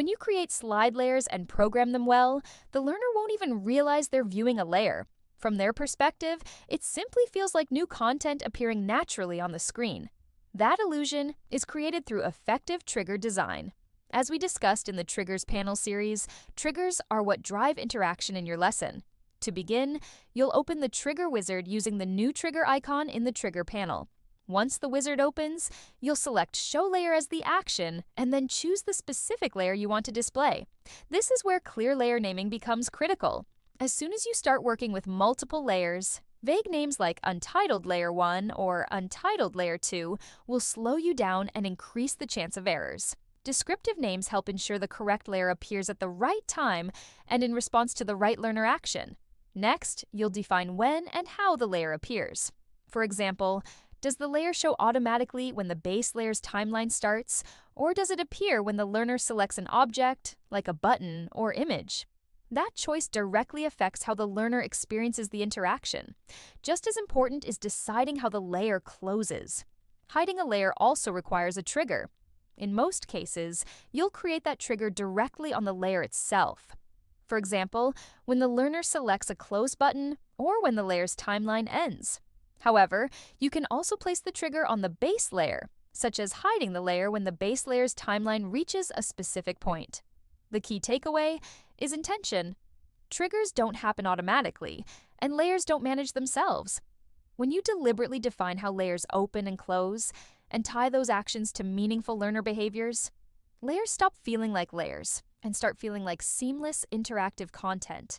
When you create slide layers and program them well, the learner won't even realize they're viewing a layer. From their perspective, it simply feels like new content appearing naturally on the screen. That illusion is created through effective trigger design. As we discussed in the Triggers panel series, triggers are what drive interaction in your lesson. To begin, you'll open the Trigger wizard using the new trigger icon in the Trigger panel. Once the wizard opens, you'll select Show Layer as the action and then choose the specific layer you want to display. This is where clear layer naming becomes critical. As soon as you start working with multiple layers, vague names like Untitled Layer 1 or Untitled Layer 2 will slow you down and increase the chance of errors. Descriptive names help ensure the correct layer appears at the right time and in response to the right learner action. Next, you'll define when and how the layer appears. For example, does the layer show automatically when the base layer's timeline starts, or does it appear when the learner selects an object, like a button or image? That choice directly affects how the learner experiences the interaction. Just as important is deciding how the layer closes. Hiding a layer also requires a trigger. In most cases, you'll create that trigger directly on the layer itself. For example, when the learner selects a close button or when the layer's timeline ends. However, you can also place the trigger on the base layer, such as hiding the layer when the base layer's timeline reaches a specific point. The key takeaway is intention. Triggers don't happen automatically, and layers don't manage themselves. When you deliberately define how layers open and close, and tie those actions to meaningful learner behaviors, layers stop feeling like layers and start feeling like seamless interactive content.